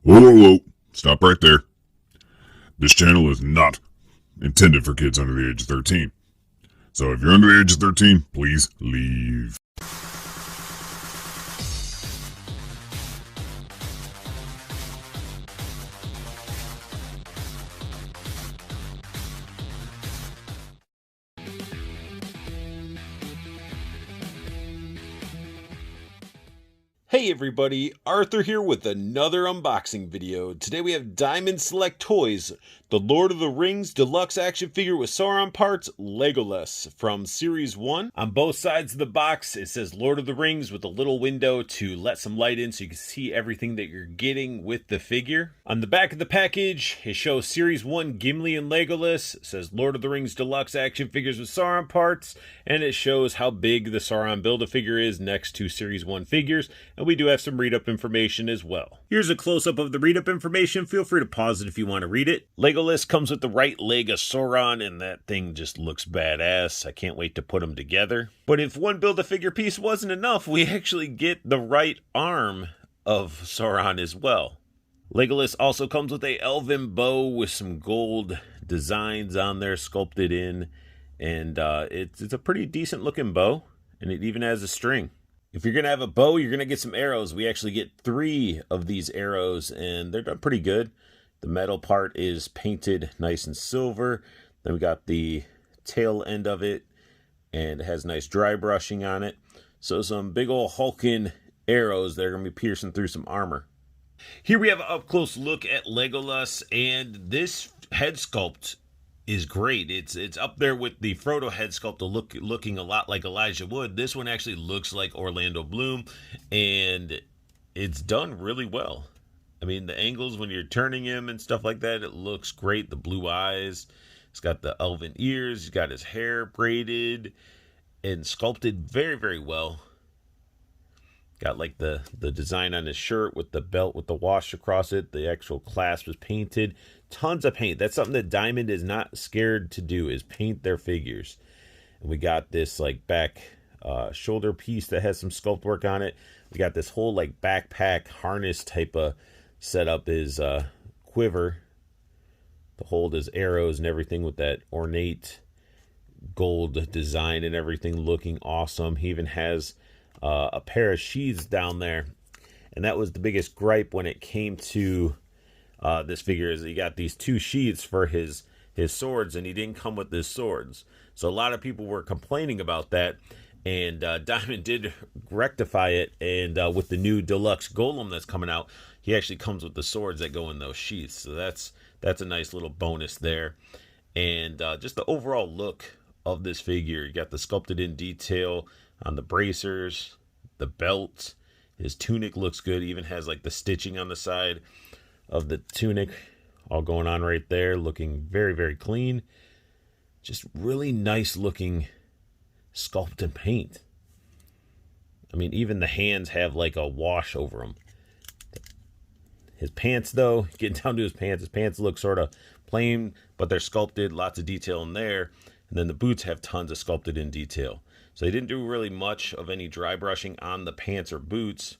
Whoa, whoa, whoa. Stop right there. This channel is not intended for kids under the age of 13. So if you're under the age of 13, please leave. Hey everybody, Arthur here with another unboxing video. Today we have Diamond Select Toys, the Lord of the Rings deluxe action figure with Sauron parts, Legolas, from Series 1. On both sides of the box it says Lord of the Rings with a little window to let some light in so you can see everything that you're getting with the figure. On the back of the package it shows Series 1 Gimli and Legolas, it says Lord of the Rings deluxe action figures with Sauron parts, and it shows how big the Sauron Build-A-Figure is next to Series 1 figures. And we do have some read-up information as well. Here's a close-up of the read-up information. Feel free to pause it if you want to read it. Legolas comes with the right leg of Sauron, and that thing just looks badass. I can't wait to put them together. But if one Build-A-Figure piece wasn't enough, we actually get the right arm of Sauron as well. Legolas also comes with a Elven bow with some gold designs on there sculpted in. And it's a pretty decent looking bow, and it even has a string. If you're going to have a bow, you're going to get some arrows. We actually get 3 of these arrows, and they're done pretty good. The metal part is painted nice and silver. Then we got the tail end of it, and it has nice dry brushing on it. So some big old hulking arrows that are going to be piercing through some armor. Here we have an up-close look at Legolas, and this head sculpt is great. It's up there with the Frodo head sculpt, looking a lot like Elijah Wood. This one actually looks like Orlando Bloom, and it's done really well. I mean, the angles when you're turning him and stuff like that, it looks great. The blue eyes, he's got the elven ears, he's got his hair braided and sculpted very, very well. Got like the design on his shirt with the belt with the wash across it. The actual clasp is painted. Tons of paint. That's something that Diamond is not scared to do, is paint their figures. And we got this like back shoulder piece that has some sculpt work on it. We got this whole like backpack harness type of setup, is quiver to hold his arrows and everything with that ornate gold design and everything, looking awesome. He even has a pair of sheaths down there, and that was the biggest gripe when it came to this figure, is he got these 2 sheaths for his swords, and he didn't come with his swords. So a lot of people were complaining about that, and Diamond did rectify it, and with the new deluxe golem that's coming out, he actually comes with the swords that go in those sheaths. So that's a nice little bonus there. And just the overall look of this figure, you got the sculpted in detail on the bracers, the belt, his tunic looks good, even has like the stitching on the side of the tunic all going on right there, looking very, very clean. Just really nice looking sculpt and paint. I mean, even the hands have like a wash over them. His pants, though, getting down to his pants look sort of plain, but they're sculpted, lots of detail in there. And then the boots have tons of sculpted in detail. So they didn't do really much of any dry brushing on the pants or boots.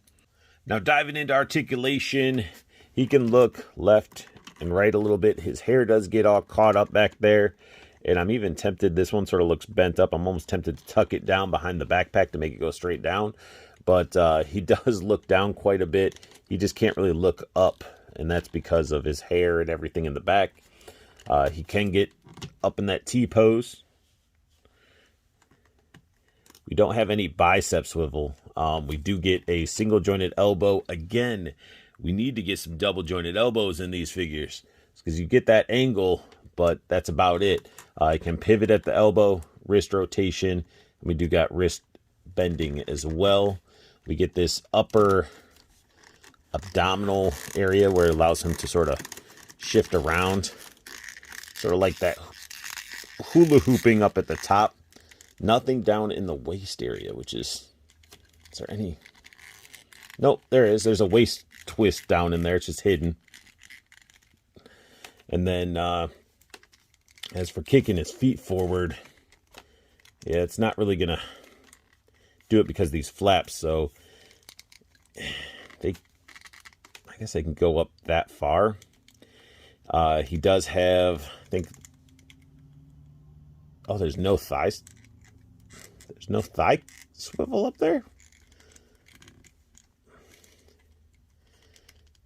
Now diving into articulation, he can look left and right a little bit. His hair does get all caught up back there. And I'm even tempted, this one sort of looks bent up. I'm almost tempted to tuck it down behind the backpack to make it go straight down. But he does look down quite a bit. He just can't really look up. And that's because of his hair and everything in the back. He can get up in that T-pose. We don't have any bicep swivel. We do get a single jointed elbow. Again, we need to get some double jointed elbows in these figures, because you get that angle, but that's about it. I can pivot at the elbow, wrist rotation. We do got wrist bending as well. We get this upper abdominal area where it allows him to sort of shift around, sort of like that hula hooping up at the top. Nothing down in the waist area, which is there any? Nope, there is. There's a waist twist down in there. It's just hidden. And then as for kicking his feet forward, yeah, it's not really going to do it because of these flaps. So they, my guess I can go up that far. He does have, I think, oh, there's no thighs. There's no thigh swivel up there?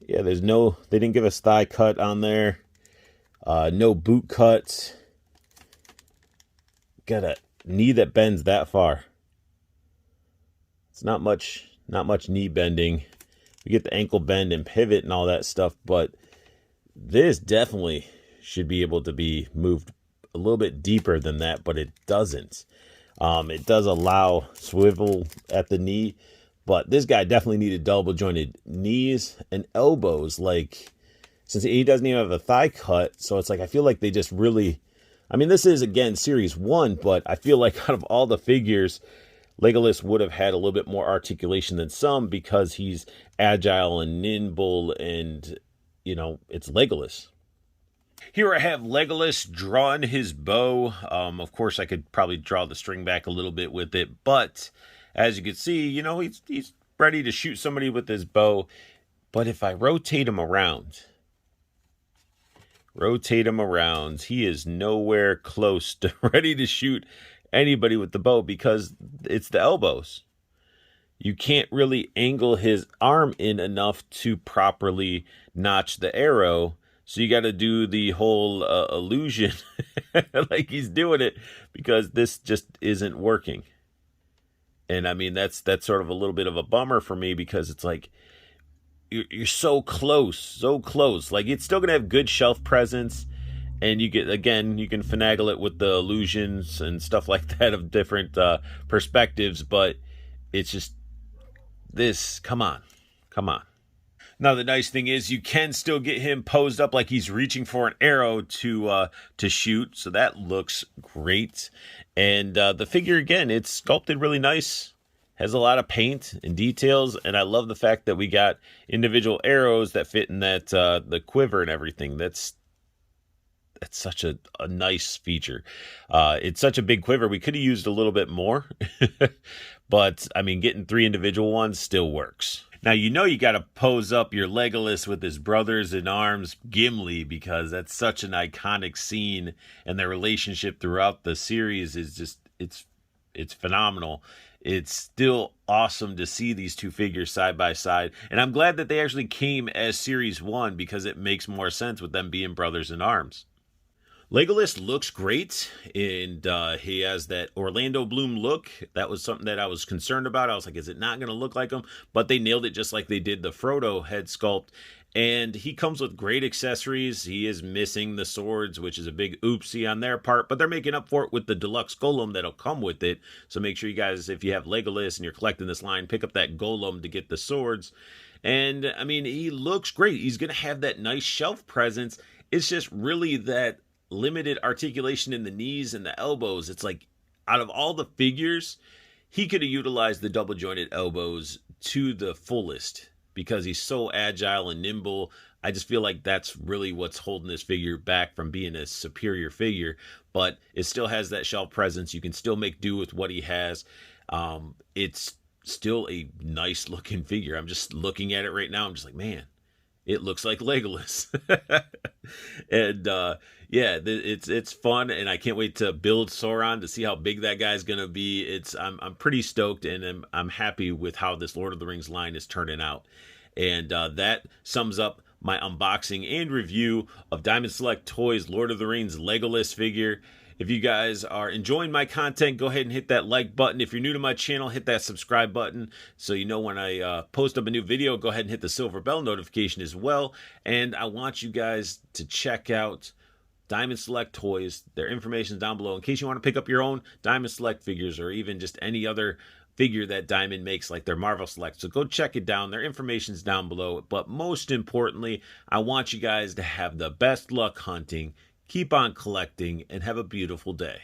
Yeah, there's no, they didn't give us thigh cut on there. No boot cuts. Got a knee that bends that far. It's not much knee bending. We get the ankle bend and pivot and all that stuff, but this definitely should be able to be moved a little bit deeper than that, but it doesn't. It does allow swivel at the knee, but this guy definitely needed double jointed knees and elbows. Like, since he doesn't even have a thigh cut, so it's like I feel like they just really, I mean, this is again series 1, but I feel like out of all the figures, Legolas would have had a little bit more articulation than some because he's agile and nimble, and you know, it's Legolas. Here I have Legolas drawing his bow. Of course, I could probably draw the string back a little bit with it, but as you can see, you know, he's ready to shoot somebody with his bow. But if I rotate him around, he is nowhere close to ready to shoot anybody with the bow because it's the elbows. You can't really angle his arm in enough to properly notch the arrow. So you got to do the whole illusion like he's doing it, because this just isn't working. And I mean, that's sort of a little bit of a bummer for me, because it's like you're so close. Like, it's still going to have good shelf presence. And you get, again, you can finagle it with the illusions and stuff like that of different perspectives. But it's just this, come on. Now, the nice thing is you can still get him posed up like he's reaching for an arrow to shoot. So that looks great. And the figure, again, it's sculpted really nice. Has a lot of paint and details. And I love the fact that we got individual arrows that fit in that the quiver and everything. That's such a nice feature. It's such a big quiver. We could have used a little bit more. But, I mean, getting 3 individual ones still works. Now, you know you got to pose up your Legolas with his brothers in arms, Gimli, because that's such an iconic scene, and their relationship throughout the series is just, it's phenomenal. It's still awesome to see these two figures side by side, and I'm glad that they actually came as series 1, because it makes more sense with them being brothers in arms. Legolas looks great, and he has that Orlando Bloom look. That was something that I was concerned about. I was like, is it not going to look like him? But they nailed it just like they did the Frodo head sculpt. And he comes with great accessories. He is missing the swords, which is a big oopsie on their part, but they're making up for it with the deluxe golem that'll come with it. So make sure you guys, if you have Legolas and you're collecting this line, pick up that golem to get the swords. And, I mean, he looks great. He's going to have that nice shelf presence. It's just really that limited articulation in the knees and the elbows. It's like, out of all the figures, he could have utilized the double jointed elbows to the fullest, because he's so agile and nimble. I just feel like that's really what's holding this figure back from being a superior figure, but it still has that shelf presence. You can still make do with what he has. It's still a nice looking figure. I'm just looking at it right now. I'm just like, man, it looks like Legolas. And yeah, it's fun, and I can't wait to build Sauron to see how big that guy's gonna be. I'm pretty stoked, and I'm happy with how this Lord of the Rings line is turning out. And that sums up my unboxing and review of Diamond Select Toys Lord of the Rings Legolas figure. If you guys are enjoying my content, go ahead and hit that like button. If you're new to my channel, hit that subscribe button so you know when I post up a new video. Go ahead and hit the silver bell notification as well. And I want you guys to check out Diamond Select Toys. Their information is down below in case you want to pick up your own Diamond Select figures, or even just any other figure that Diamond makes, like their Marvel Select. So go check it down. Their information is down below. But most importantly, I want you guys to have the best luck hunting. Keep on collecting, and have a beautiful day.